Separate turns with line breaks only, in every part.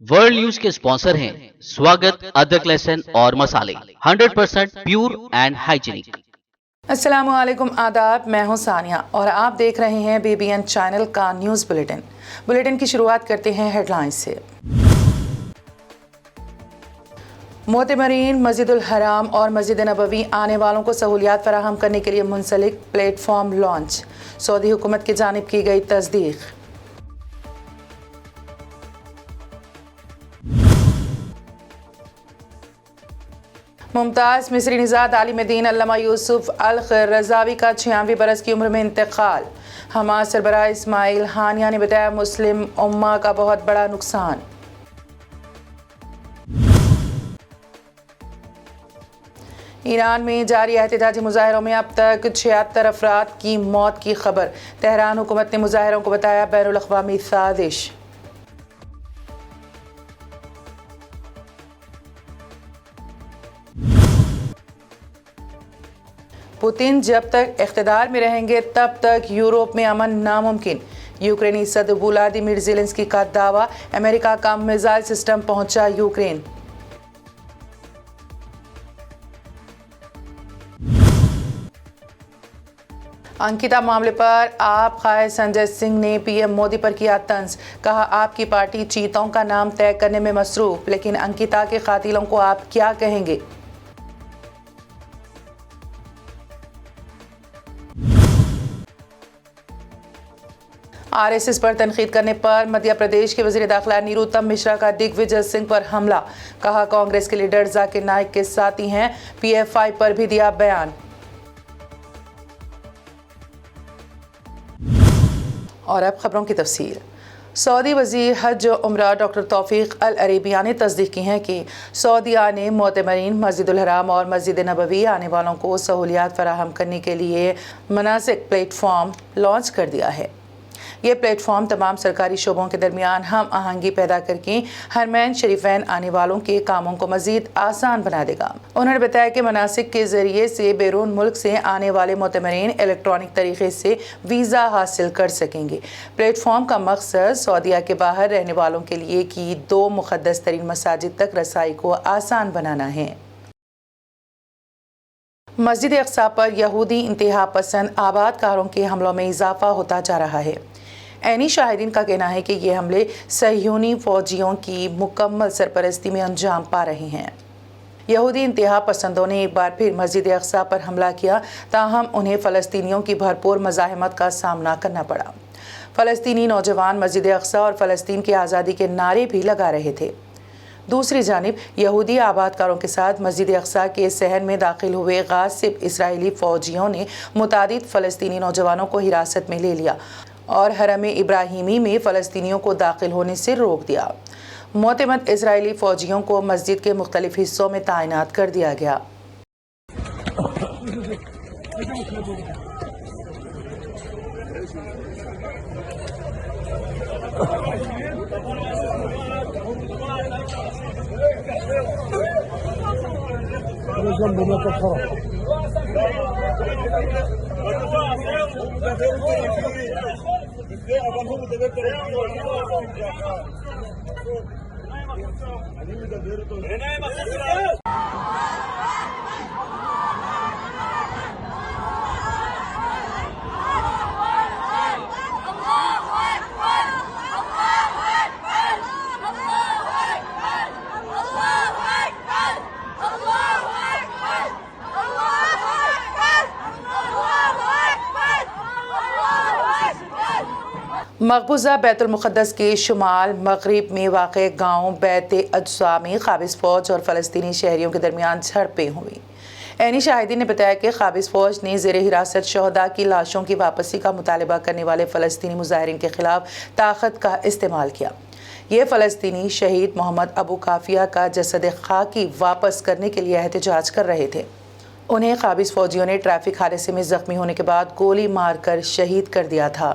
World news के sponsor हैं स्वागत, अदरक, लहसुन और मसाले 100% प्योर एंड हाइजीनिक।
अस्सलाम वालेकुम, आदाब। मैं हूं सानिया और आप देख रहे हैं BBN चैनल का न्यूज़ बुलेटिन की शुरुआत करते हैं हेडलाइंस से। मोतमरीन मस्जिदुल हराम और मस्जिद नबवी आने वालों को सहूलियात फराहम करने के लिए मुंसलिक प्लेटफॉर्म लॉन्च, सऊदी हुकूमत की जानिब की गई तस्दीक। मुमताज़ मिस्री निज़ाद आलिम दीन अल्लामा यूसुफ अल-क़रज़ावी का 96 बरस की उम्र में इंतकाल। हमास सरबराह इस्माइल हानिया ने बताया मुस्लिम उम्मा का बहुत बड़ा नुकसान। ईरान में जारी एहतजाजी मुजाहरों में अब तक 76 अफराद की मौत की खबर। तेहरान हुकूमत ने मुजाहरों को बताया बैनुल अक़वामी साजिश। पुतिन जब तक इख्तिदार में रहेंगे तब तक यूरोप में अमन नामुमकिन। यूक्रेनी सदर वोलोदिमीर ज़ेलेंस्की का दावा, अमेरिका का मिसाइल सिस्टम पहुंचा यूक्रेन। अंकिता मामले पर आप क़ायद संजय सिंह ने PM मोदी पर किया तंज। कहा, आपकी पार्टी चीतों का नाम तय करने में मसरूफ, लेकिन अंकिता के कातिलों को आप क्या कहेंगे। RSS पर तनकीद करने पर मध्य प्रदेश के वज़ीर दाखिला निरुत्तम मिश्रा का दिग्विजय सिंह पर हमला। कहा, कांग्रेस के लीडर जाकिर नाइक के साथी हैं। PFI पर भी दिया बयान। और अब खबरों की तफसील। सऊदी वज़ीर हज और उम्रा डॉक्टर तौफीक अल अरेबिया ने तस्दीक की है कि सऊदीया ने मोतमरीन मस्जिदुल हराम और मस्जिद नबवी आने वालों को सहूलियात फराहम करने के लिए मुनासिक प्लेटफॉर्म लॉन्च कर दिया है। ये प्लेटफॉर्म तमाम सरकारी शोबों के दरमियान हम आहंगी पैदा करके हरमैन शरीफैन आने वालों के कामों को मजीद आसान बना देगा। उन्होंने बताया कि मनासिक के जरिए से बैरून मुल्क से आने वाले मोतमरीन इलेक्ट्रॉनिक तरीके से वीज़ा हासिल कर सकेंगे। प्लेटफॉर्म का मकसद सऊदीया के बाहर रहने वालों के लिए की 2 मुक़द्दस तरीन मसाजिद तक रसाई को आसान बनाना है। मस्जिद अक्सा पर यहूदी इंतहा पसंद आबादकारों के हमलों में इजाफा होता जा रहा है। ऐनी शाहिदीन का कहना है कि ये हमले सहयूनी फौजियों की मुकम्मल सरपरस्ती में अंजाम पा रहे हैं। यहूदी इंतहा पसंदों ने एक बार फिर मस्जिद अक्सा पर हमला किया, ताहम उन्हें फ़लस्तीनियों की भरपूर मज़ाहमत का सामना करना पड़ा। फ़लस्तीनी नौजवान मस्जिद अक्सा और फ़लस्तीन की आज़ादी के नारे भी लगा रहे थे। दूसरी जानिब यहूदी आबादकारों के साथ मस्जिद अक्सा के सहन में दाखिल हुए गासिब इसराइली फ़ौजियों ने मुतादिद फ़लस्तीनी नौजवानों को हिरासत में ले लिया और हरम इब्राहिमी में फ़लस्तीनियों को दाखिल होने से रोक दिया। मोतमद इजरायली फ़ौजियों को मस्जिद के मुख्तलिफ हिस्सों में तैनात कर दिया गया। मकबूजा बैतुल मुक़द्दस के शुमाल मगरिब में वाक़े गाँव बैते अज्सा में क़ाबिज़ फ़ौज और फ़लस्तीनी शहरियों के दरमियान झड़पें हुई। ऐनी शाहिदीन ने बताया कि क़ाबिज़ फ़ौज ने ज़ेरे हिरासत शहदा की लाशों की वापसी का मुतालबा करने वाले फ़लस्तीनी मुजाहिरीन के ख़िलाफ़ ताकत का इस्तेमाल किया। ये फ़लस्तीनी शहीद मोहम्मद अबू काफिया का जसद खाकी वापस करने के लिए एहतजाज कर रहे थे। उन्हें क़ाबिज़ फ़ौजियों ने ट्रैफिक हादसे में ज़ख्मी होने के बाद गोली मारकर शहीद कर दिया था।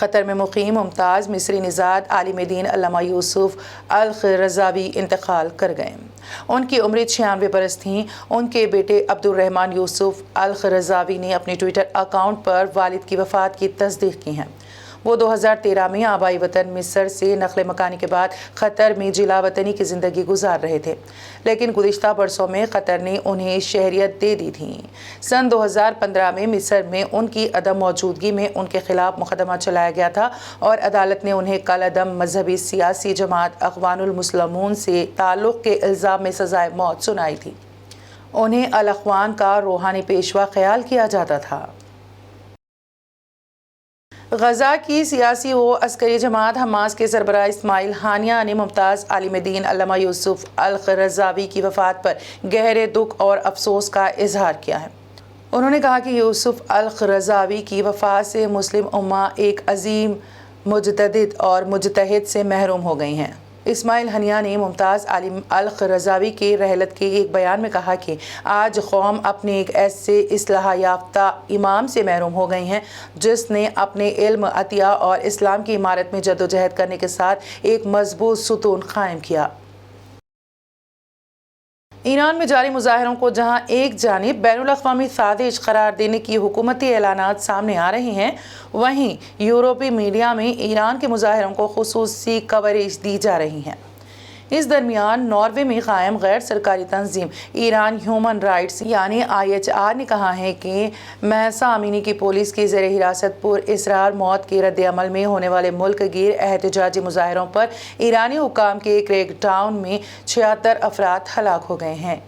क़तर में मुक़ीम मुमताज़ मिस्री निज़ाद आलिम दीन अल्लामा यूसुफ अल-ख़रज़ावी इंतकाल कर गए। उनकी उम्र 96 बरस थी। उनके बेटे अब्दुर्रहमान यूसुफ अल-ख़रज़ावी ने अपने ट्विटर अकाउंट पर वालिद की वफ़ात की तस्दीक की है। वो 2013 में आबाई वतन मिस्र से नक़ल मकानी के बाद क़तर में जिला वतनी की ज़िंदगी गुजार रहे थे, लेकिन गुज़िश्ता बरसों में क़तर ने उन्हें शहरियत दे दी थी। सन 2015 में मिस्र में उनकी अदम मौजूदगी में उनके खिलाफ मुकदमा चलाया गया था और अदालत ने उन्हें कल अदम मजहबी सियासी जमात अख़वानुल मुस्लिमून से ताल्लुक़ के इल्ज़ाम में सज़ाए मौत सुनाई थी। उन्हें अल अख़वान का रूहानी पेशवा ख्याल किया जाता था। गज़ा की सियासी व अस्करी जमात हमास के सरबराह इस्माइल हानिया ने मुमताज़ आलिम दीन अल्लामा यूसुफ अल-ख़रज़ावी की वफ़ात पर गहरे दुख और अफसोस का इजहार किया है। उन्होंने कहा कि यूसुफ अल-ख़रज़ावी की वफ़ात से मुस्लिम उम्मा एक अजीम मुजतदिद और मुजतहिद से महरूम हो गई हैं। इस्माइल हनिया ने मुमताज़ आलिम अल-ख़रज़ावी के रहलत के एक बयान में कहा कि आज कौम अपने एक ऐसे इस्लाह याफ्ता इमाम से महरूम हो गई हैं जिसने अपने इल्म, अतिया और इस्लाम की इमारत में जद्दोजहद करने के साथ एक मजबूत सुतून कायम किया। ईरान में जारी मुजाहरों को जहां एक जानिब बैनुल अक़वामी साजिश करार देने की हुकूमती ऐलानात सामने आ रहे हैं, वहीं यूरोपीय मीडिया में ईरान के मुजाहरों को खुसूसी कवरेज दी जा रही है। इस दरमियान नॉर्वे में कायम गैर सरकारी तंजीम ईरान ह्यूमन राइट्स यानी IHR ने कहा है कि महसा अमीनी की पुलिस की ज़ेर हिरासत पुर इसरार मौत के रद्द अमल में होने वाले मुल्क गिर एहतजाजी मुजाहरों पर ईरानी हुकाम के क्रैकडाउन में 76 अफराद हलाक हो गए हैं।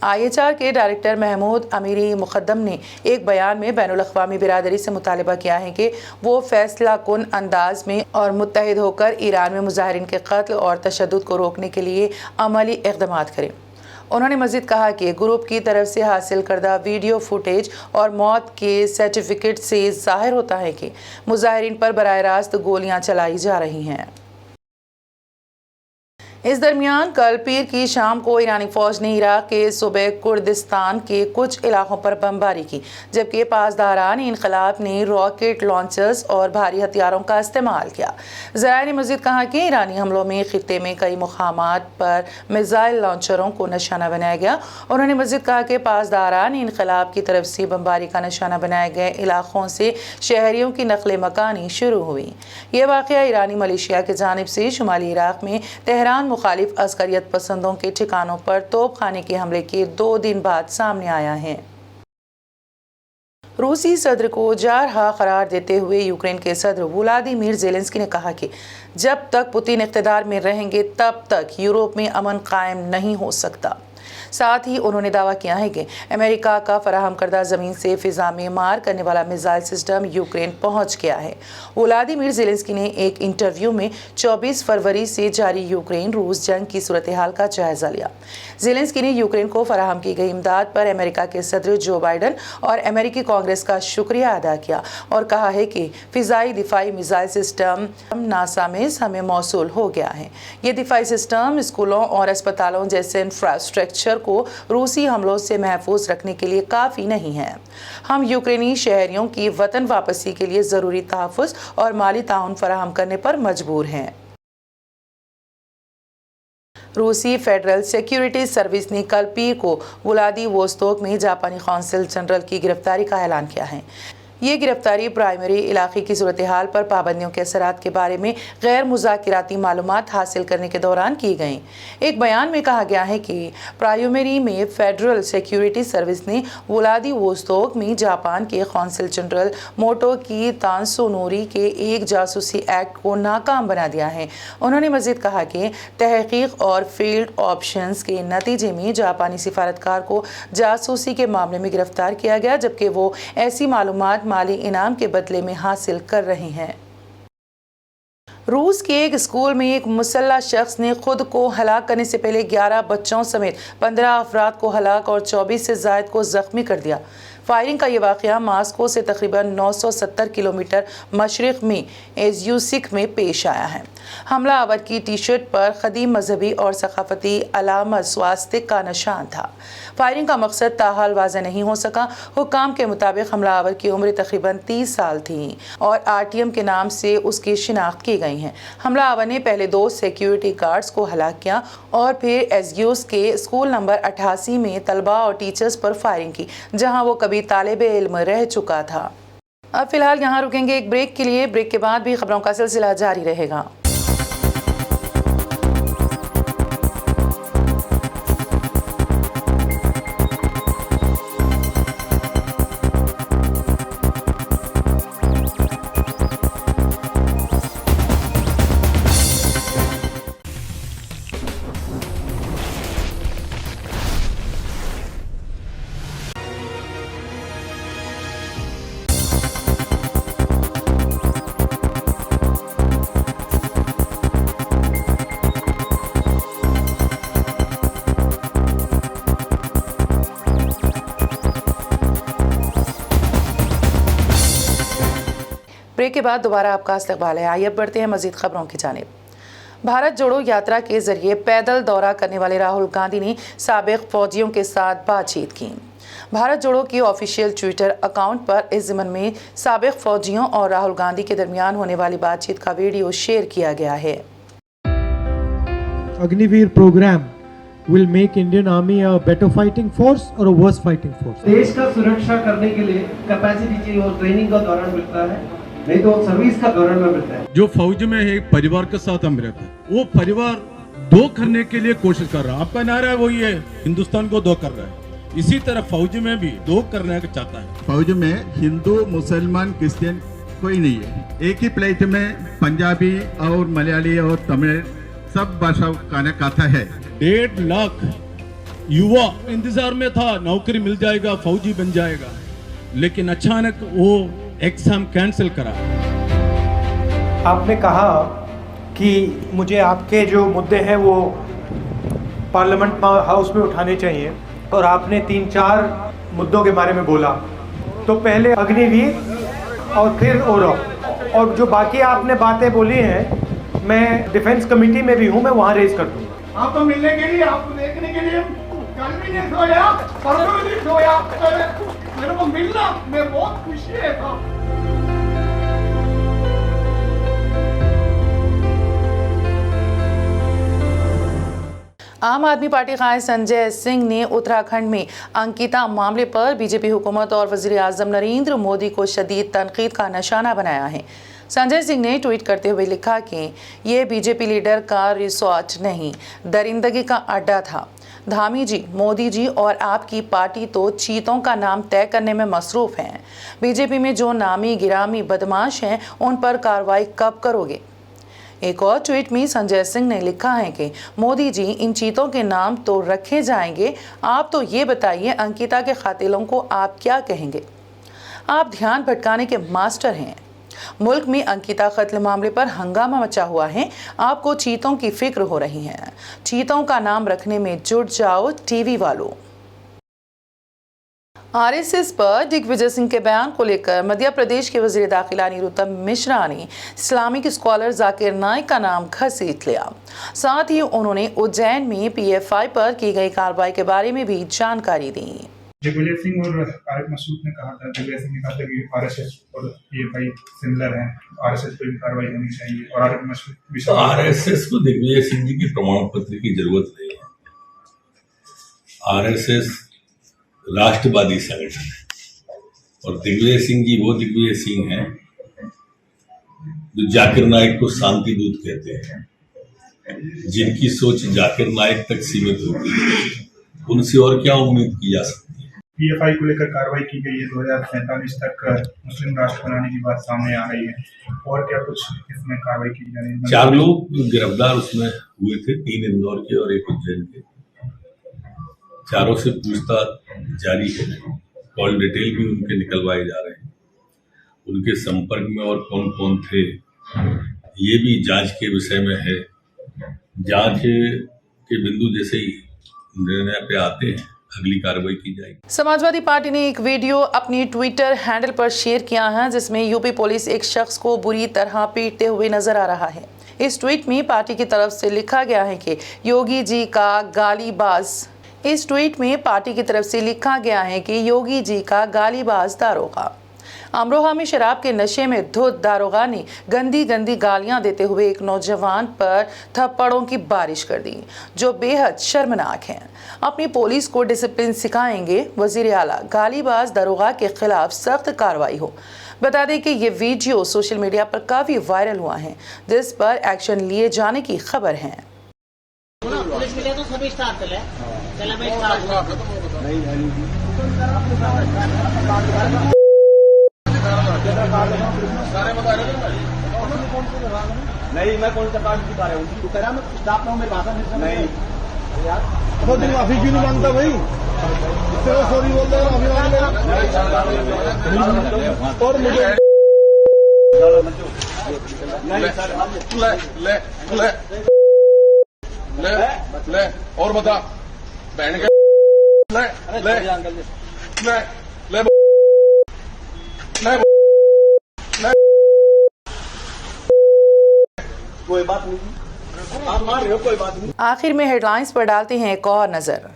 IHR के डायरेक्टर महमूद अमीरी मुक़द्दम ने एक बयान में बैनुल अक़वामी बिरादरी से मुतालबा किया है कि वो फैसला कुन अंदाज में और मुत्तहिद होकर ईरान में मुजाहिरीन के कत्ल और तशद्दुद को रोकने के लिए अमली इक़दामात करें। उन्होंने मज़ीद कहा कि ग्रुप की तरफ से हासिल करदा वीडियो फुटेज और मौत के सर्टिफिकेट से ज़ाहिर होता है कि मुजाहिरीन पर बराह रास्त गोलियाँ चलाई जा रही हैं। इस दरमियान कल पीर की शाम को ईरानी फौज ने इराक के सूबे कुर्दिस्तान के कुछ इलाकों पर बमबारी की, जबकि पासदारान इनकलाब ने रॉकेट लॉन्चर्स और भारी हथियारों का इस्तेमाल किया। ज़राए ने मज़ीद कहा कि ईरानी हमलों में खित्ते में कई मुकामात पर मिसाइल लॉन्चरों को निशाना बनाया गया। उन्होंने मज़ीद कहा कि पासदारान इनकलाब की तरफ से बमबारी का निशाना बनाए गए इलाकों से शहरियों की नकल मकानी शुरू हुई। ये वाक़या ईरानी मलेशिया की जानिब से शुमाली इराक में तेहरान मुखालिफ अस्करियत पसंदों के ठिकानों पर तोप खाने के हमले के 2 दिन बाद सामने आया है। रूसी सदर को जारहा करार देते हुए यूक्रेन के सदर व्लादिमीर ज़ेलेंस्की ने कहा कि जब तक पुतिन इक़्तिदार में रहेंगे तब तक यूरोप में अमन कायम नहीं हो सकता। साथ ही उन्होंने दावा किया है कि अमेरिका का फराहम करदा ज़मीन से फ़िज़ा में मार करने वाला मिसाइल सिस्टम यूक्रेन पहुंच गया है। व्लादिमीर ज़ेलेंस्की ने एक इंटरव्यू में 24 फरवरी से जारी यूक्रेन रूस जंग की सूरत हाल का जायज़ा लिया। ज़ेलेंस्की ने यूक्रेन को फराहम की गई इमदाद पर अमेरिका के सदर जो बाइडन और अमेरिकी कांग्रेस का शुक्रिया अदा किया और कहा है कि फ़िज़ाई दिफाई मिसाइल सिस्टम नासा में हमें मौसूल हो गया है। ये दिफाई सिस्टम स्कूलों और अस्पतालों जैसे इंफ्रास्ट्रक्चर को रूसी हमलों से महफूज रखने के लिए काफ़ी नहीं है। हम यूक्रेनी शहरियों की वतन वापसी के लिए ज़रूरी तहफ़्फ़ुज़ और माली ताउन फराहम करने पर मजबूर हैं। रूसी फेडरल सिक्योरिटी सर्विस ने कल पीर को व्लादिवोस्तोक में जापानी कौंसल जनरल की गिरफ्तारी का ऐलान किया है। ये गिरफ्तारी प्राइमरी इलाके की सूरत हाल पर पाबंदियों के असरात के बारे में गैर मुज़ाकिराती मालूमात हासिल करने के दौरान की गई। एक बयान में कहा गया है कि प्राइमरी में फेडरल सिक्योरिटी सर्विस ने व्लादिवोस्तोक में जापान के कौंसल जनरल मोटोकी तानसुनोरी के एक जासूसी एक्ट को नाकाम बना दिया है। उन्होंने मज़ीद कहा कि तहकीक और फील्ड ऑपरेशंस के नतीजे में जापानी सिफारतकार को जासूसी के मामले में गिरफ्तार किया गया, जबकि वो ऐसी मालूमात माली इनाम के बदले में हासिल कर रहे हैं। रूस के एक स्कूल में एक मुसल्लह शख्स ने खुद को हलाक करने से पहले 11 बच्चों समेत 15 अफराद को हलाक और 24 से ज़ायद को ज़ख्मी कर दिया। फायरिंग का ये वाक़या मास्को से तकरीबन 970 किलोमीटर मशरिक़ में एज़्यूसिक में पेश आया है। हमला आवर की टी शर्ट पर क़दीम मजहबी और सकाफ़ती अलामत स्वास्तिक का निशान था। फायरिंग का मकसद ताहाल वाज़ेह नहीं हो सका। हुक्काम के मुताबिक हमला आवर की उम्र तकरीबन 30 साल थी और RTM के नाम से उसकी शिनाख्त की गई है। हमला आवर ने पहले 2 सिक्योरिटी गार्ड्स को हलाक किया और फिर एज़्यूस के स्कूल नंबर 88 में तलबा और टीचर्स पर फायरिंग की, जहाँ वो कभी तालिबे इल्म रह चुका था। अब फिलहाल यहाँ रुकेंगे एक ब्रेक के लिए। ब्रेक के बाद भी खबरों का सिलसिला जारी रहेगा। ब्रेक के बाद दोबारा आपका इस्तकबाल है। आइए अब बढ़ते हैं मजीद खबरों की जानिब। भारत जोड़ो यात्रा के जरिए पैदल दौरा करने वाले राहुल गांधी ने साबिक फौजियों के साथ बातचीत की। भारत जोड़ो की ऑफिशियल ट्विटर अकाउंट पर इस ज़िम्न में साबिक फौजियों और राहुल गांधी के दरमियान होने वाली बातचीत का वीडियो शेयर किया गया है।
Agniveer program will make Indian Army a better fighting force or a worse fighting force?
देश का सुरक्षा करने के लिए कैपेसिटी चाहिए और ट्रेनिंग का दौरान मिलता है, नहीं तो सर्विस का दौरान में मिलता है।
जो फौज में है परिवार के साथ हम रहते हैं, वो परिवार दो करने के लिए कोशिश कर रहा है। आपका नारा है वही है, हिंदुस्तान को दो कर रहा है। इसी तरह फौज में भी दो करने का चाहता है।
फौज में हिंदू मुसलमान क्रिश्चियन कोई नहीं है। एक ही प्लेट में पंजाबी और मलयाली और तमिल सब भाषा खाना खाता है।
1.5 लाख युवा इंतजार में था, नौकरी मिल जाएगा, फौजी बन जाएगा, लेकिन अचानक वो एग्जाम कैंसिल करा।
आपने कहा कि मुझे आपके जो मुद्दे हैं वो पार्लियामेंट हाउस में उठाने चाहिए और आपने 3-4 मुद्दों के बारे में बोला। तो पहले अग्निवीर और फिर ओरव, और जो बाकी आपने बातें बोली हैं मैं डिफेंस कमेटी में भी हूँ, मैं वहाँ रेज कर दूँगा।
आपको मिलने के लिए, आपको देखने के लिए कल भी नहीं सोया, परसों भी नहीं सोया, मेरे को मिलना मैं बहुत खुशी है।
आम आदमी पार्टी कायद संजय सिंह ने उत्तराखंड में अंकिता मामले पर बीजेपी हुकूमत और वज़ीर आज़म नरेंद्र मोदी को शदीद तनकीद का निशाना बनाया है। संजय सिंह ने ट्वीट करते हुए लिखा कि ये बीजेपी लीडर का रिसोर्ट नहीं, दरिंदगी का अड्डा था। धामी जी, मोदी जी और आपकी पार्टी तो चीतों का नाम तय करने में मसरूफ़ हैं। बीजेपी में जो नामी गिरामी बदमाश हैं उन पर कार्रवाई कब करोगे? एक और ट्वीट में संजय सिंह ने लिखा है कि मोदी जी, इन चीतों के नाम तो रखे जाएंगे, आप तो ये बताइए अंकिता के कातिलों को आप क्या कहेंगे? आप ध्यान भटकाने के मास्टर हैं। मुल्क में अंकिता कत्ल मामले पर हंगामा मचा हुआ है, आपको चीतों की फिक्र हो रही है। चीतों का नाम रखने में जुट जाओ टीवी वालों। RSS पर दिग्विजय सिंह के बयान को लेकर मध्य प्रदेश के वजीर दाखिला निरुत्तम मिश्रा ने इस्लामिक स्कॉलर जाकिर नाइक का नाम घसीट लिया। साथ ही उन्होंने उज्जैन में PFI पर की गई कार्रवाई के बारे में भी जानकारी दी।
दिग्विजय सिंह और आरिफ मसूद ने कहा था, दिग्विजय सिंह ने कहा था कि RSS और PFI सिमिलर हैं, RSS पर भी कार्रवाई होनी चाहिए। और आरिफ मसूद
तो RSS को दिग्विजय सिंह जी के प्रमाण पत्र की जरूरत नहीं है। RSS राष्ट्रवादी संगठन है और दिग्विजय सिंह जी वो दिग्विजय सिंह हैं जो जाकिर नाइक को शांति दूत कहते हैं, जिनकी सोच जाकिर नाइक तक सीमित होती है। उनसे और क्या उम्मीद की जा सकती है?
PFI को लेकर कार्रवाई की गई है। 2047 तक मुस्लिम राष्ट्र बनाने की बात सामने आ रही है। और क्या कुछ इसमें कार्रवाई की जा रही है?
4 लोग गिरफ्तार उसमें हुए थे, 3 इंदौर के और 1 उज्जैन के। चारों से पूछताछ जारी है, कॉल डिटेल भी उनके निकलवाए जा रहे हैं। उनके संपर्क में और कौन कौन थे, ये भी जांच के विषय में है। जांच के बिंदु जैसे ही निर्णय पे आते हैं, अगली कार्रवाई की जाएगी।
समाजवादी पार्टी ने एक वीडियो अपनी ट्विटर हैंडल पर शेयर किया है जिसमें यूपी पुलिस एक शख्स को बुरी तरह पीटते हुए नजर आ रहा है। इस ट्वीट में पार्टी की तरफ से लिखा गया है कि योगी जी का गालीबाज दारोगा। अमरोहा में शराब के नशे में धुत दारोगा ने गंदी गालियां देते हुए एक नौजवान पर थप्पड़ों की बारिश कर दी, जो बेहद शर्मनाक है। अपनी पुलिस को डिसिप्लिन सिखाएंगे वजीर आला, गालीबाज दारोगा के खिलाफ सख्त कार्रवाई हो। बता दें कि ये वीडियो सोशल मीडिया पर काफी वायरल हुआ है, जिस पर एक्शन लिए जाने की खबर है।
पुलिस मिले तो सभी स्टार्ट चले मैं नहीं, मैं कौन सा कार्ड दिखा रहा हूँ? तू कह रहा मैं स्टाफ में हूँ, मेरी भाषा नहीं यार। तो तुम माफी क्यों नहीं मांगता भाई? सॉरी बोल रहे हो, और मुझे ले और बता बहन के कोई बात नहीं, आप मान रहे हो, कोई बात नहीं।
आखिर में हेडलाइंस पर डालते हैं एक और नजर।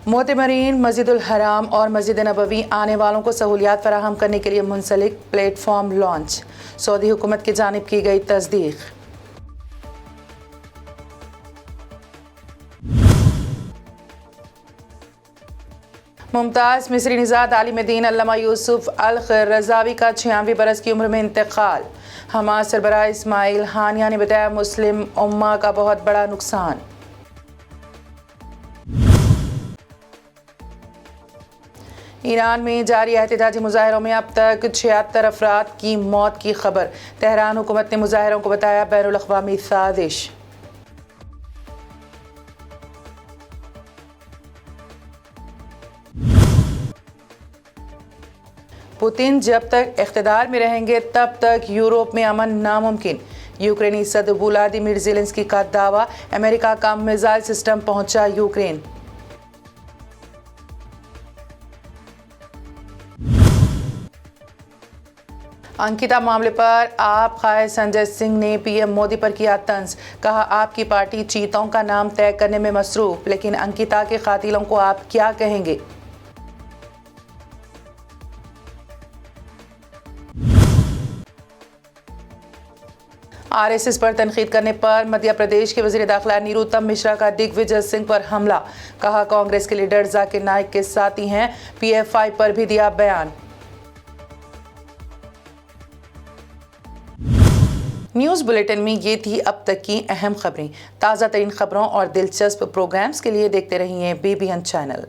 मोतमरीन मस्जिदुल हराम और मस्जिद नबवी आने वालों को सहूलियात फराहम करने के लिए मुंसलिक प्लेटफॉर्म लॉन्च, सऊदी हुकूमत की जानिब की गई तस्दीक। मुमताज़ मिस्री निज़ाद आलिम दीन अल्लामा यूसुफ अल रज़ावी का 96 बरस की उम्र में इंतकाल। हमास सरबराह इस्माइल हानिया ने बताया मुस्लिम उम्मा का बहुत बड़ा नुकसान। ईरान में जारी एहतजाजी मुजाहरों में अब तक 76 अफराद की मौत की खबर। तेहरान हुकूमत ने मुजाहरों को बताया बैनुल अक़वामी साजिश। पुतिन जब तक इख्तिदार में रहेंगे तब तक यूरोप में अमन नामुमकिन। यूक्रेनी सदर व्लादिमीर ज़ेलेंस्की का दावा, अमेरिका का मिसाइल सिस्टम पहुंचा यूक्रेन। अंकिता मामले पर आप खाए संजय सिंह ने पीएम मोदी पर किया तंज। कहा आपकी पार्टी चीतों का नाम तय करने में मसरूफ, लेकिन अंकिता के कातिलों को आप क्या कहेंगे। आरएसएस पर तनकीद करने पर मध्य प्रदेश के वजीर दाखिला निरुत्तम मिश्रा का दिग्विजय सिंह पर हमला। कहा कांग्रेस के लीडर जाकिर नाइक के साथी हैं। पीएफआई पर भी दिया बयान। न्यूज़ बुलेटिन में ये थी अब तक की अहम खबरें। ताज़ा तरीन खबरों और दिलचस्प प्रोग्राम्स के लिए देखते रहिए BBN चैनल।